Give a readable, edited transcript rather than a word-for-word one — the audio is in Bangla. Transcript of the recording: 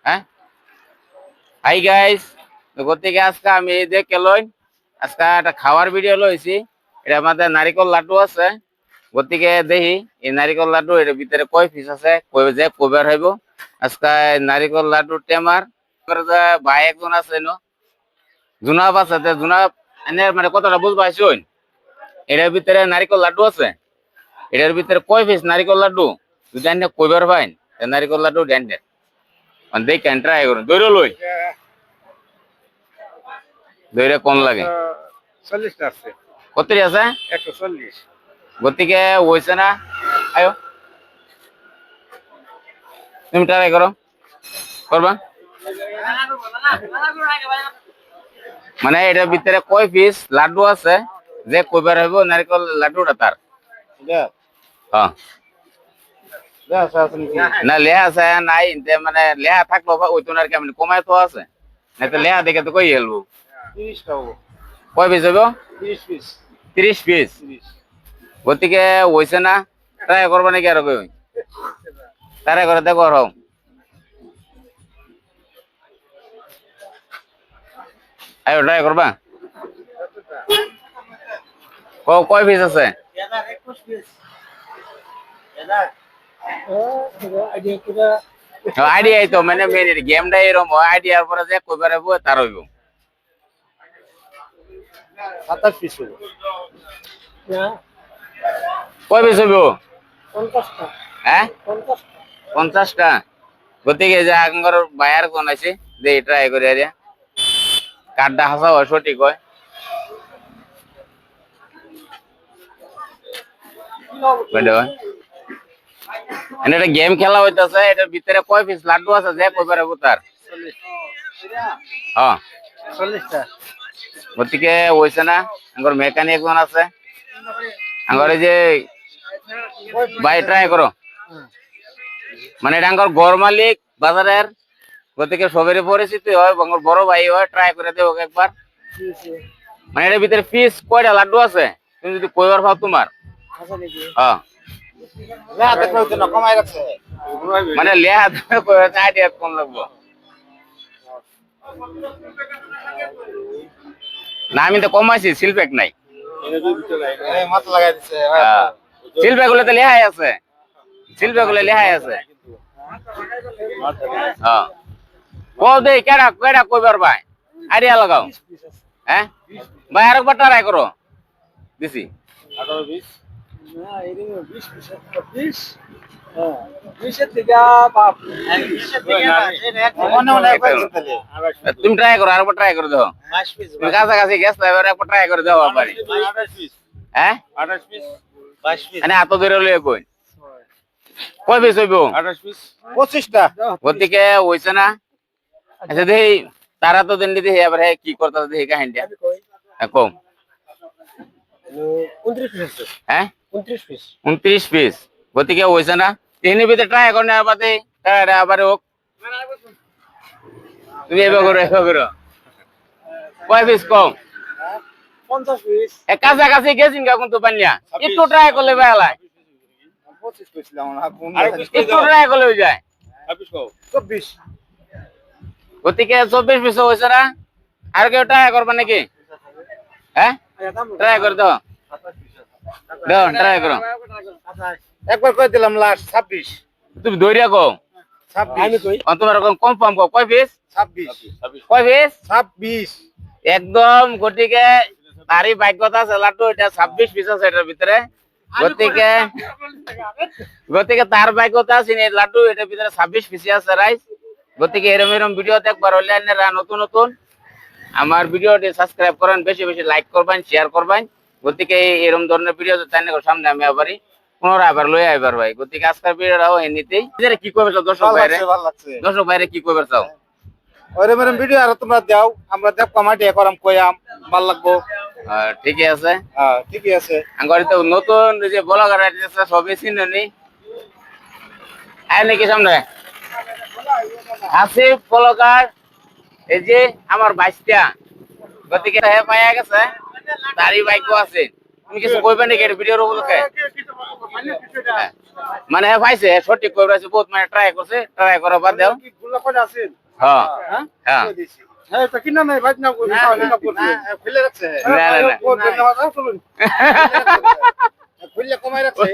হ্যাঁ হাই গাইস, গতিকে আজকে আমি দেখে লই আজকে একটা খাওয়ার ভিডিও লইছি। এটা আমাদের নারিকল লাড্ডু আছে। গতিকে দেখি এই নারিকল লাড্ডু এর ভিতরে কয় পিস আছে, কই যে কবার হইব। আজকে নারিকল লাড্ডু টেমার ভাই একজন আছে জুনাব আছে, জুনাব এনের মানে কতটা বুঝ পাইছুন। এটার ভিতরে নারিকল লাড্ডু আছে, এটার ভিতরে কয় পিস নারিকল লাড্ডু যদি আনে কইবার পাইন নারিকল লাড্ডু ড্যান্ডে মানে দেখেন ট্রাই করুন। দৈর লই দৈরে কোন লাগে 40 আছে, কতরি আছে 140। গতিকে হইছে না, আয়ো তুমি ট্রাই করো, করবা মানে এটার ভিতরে কয় পিস লাড্ডু আছে যে কইবার হইব নারিকল লাড্ডুটা তার। হ্যাঁ না লেহা আছে নাই মানে লেহা থাকলো ওইতো আর কেমন কমায় তো আছে না, তো লেহা দেখে তো কই হেলবো। 30 টাও, কয় পিস হইব? 30 পিস। 30 পিস। গতিকে হইছে না, ট্রাই করবা নাকি আর কই ট্রাই করে দেখো আর আয়ো ট্রাই করবা। কয় পিস আছে? আইডিয়া তো মানে মেন গেমটা এরকম আইডিয়ার পরে যে কইবার হইব তার হইব। 27 পিস হলো। কয় পিস হইব? 50টা। হ্যাঁ 50টা। 50টা। গতিকে যে আগর বায়ার কোন আছে যে ট্রাই করে আরিয়া কার্ডটা হাসা হয় সঠিক হয়। এটা গেম খেলা হইতাছে, এটার ভিতরে কয় পিস লাড্ডু আছে যে কইবার হইব তার। হ্যাঁ 40টা। গতিকে হইছে না, আঙ্গর মেকানিক একজন আছে, আঙ্গর এই যে ভাই ট্রাই করো মানে এটা আঙ্গর ঘর মালিক বাজারের। গতিকে সবেরই পরিচিতি হয়, বড় ভাই হয়, ট্রাই করে দেবো একবার। মানে এটার ভিতরে পিস কয়টা লাড্ডু আছে তুমি যদি কইবার পাও তোমার। হ্যাঁ মানে লেহা আইডিয়া কম লাগবো না, আমি তো কমাইছি সিলপ্যাক নাই। সিলপ্যাক গুলো তো লেহাই আছে, সিলপ্যাক গুলো লেহাই আছে। হ্যাঁ কো দে কেডা কেডা কইবার ভাই আইডিয়া লাগাও। হ্যাঁ ভাই আরেকবার ট্রাই করো দিছি 18 20। না এর 20 পিস 20। হ্যাঁ 20 এর থেকে বাপ 20 এর থেকে মনে মনে তাহলে তুমি ট্রাই করো, আরেকবার ট্রাই করে দাও। 22 পিস তুমি কাছাকাছি গেছো, এবার একবার ট্রাই করে দাও আবার। 28 পিস। হ্যাঁ 28 পিস 22 পিস মানে এত দূরে লইয়া কই কয় পিস হইব? 28 পিস 25টা। গতিকে হইছে না। আচ্ছা দেখি তারা তো দিন দেখি এবার কি করতেছে দেখি কাহিনীটা কম। 29 পিস আছে। হ্যাঁ 29 পিস। 29 পিস। গতিকে হইছে না, তিন ভিতরে ট্রাই করনে আবাদে আবার হোক। তুমি এবার করো এবার করো কয় পিস কম 50 পিস। কাছাকাছি গেছিন কাকুন তো পানিয়া একটু ট্রাই করলে বেলা 25 কইছিলাম না কোন একটু ট্রাই করলে হয়ে যায়। 24। গতিকে 24 পিস হয়েছে না, আর কেউ ট্রাই করবা নাকি? হ্যাঁ ট্রাই করে দাও, দাও ট্রাই করো। একবার কই দিলাম লাস্ট 26। তুমি দৌড়িয়া কো 26 আমি কই তোমার কনফার্ম কো কয় পিস? 26 কয় পিস? 26 একদম। গতিকে তারই ভাগ্যতা আছে লাড্ডু এটা 26 পিস আছে এটার ভিতরে। গতিকে গতিকে তার ভাগ্যতা আছে এই লাড্ডু এটার ভিতরে 26 পিস আছে রাইস। গতিকে এরকম এরকম ভিডিও দেখবার হলে আপনারা নতুন নতুন আমার ভিডিওটি সাবস্ক্রাইব করেন, বেশি বেশি লাইক করবেন, শেয়ার করবেন। গতিকে এরকম ধরনের ভিডিও তাই সামনে আমি আবারই পুনরায় আবার লই আইবার ভাই। গতিকে আজকের ভিডিওটাও এমনিতেই কি করবে দর্শক ভাইরে, দর্শক ভাইরে কি করবে চাও ওরকম ভিডিও আর তোমরা দাও, আমরা দেখ কমাটি করাম কইয়াম ভাল লাগবো। ঠিকই আছে, হ্যাঁ ঠিকই আছে। আঙ্গরি তো নতুন যে ব্লগার আছে সবই চিনি আয় নাকি সামনে আসিফ ব্লগার। এই যে আমার বাইশটা। গতিকে পাইয়া গেছে তারই ভাগ্য আছে। তুমি কিছু কইবে নাকি এটা ভিডিওর উপলক্ষে মানে হ্যাঁ পাইছে সঠিক কইবে আছে বহুত মানে ট্রাই করছে ট্রাই করার বাদ দাও গুলা করে আছেন হ্যাঁ হ্যাঁ হ্যাঁ হ্যাঁ তো কিনা নাই ভাই না খুলে রাখছে না, না, না। চলুন খুলে কমাই রাখছে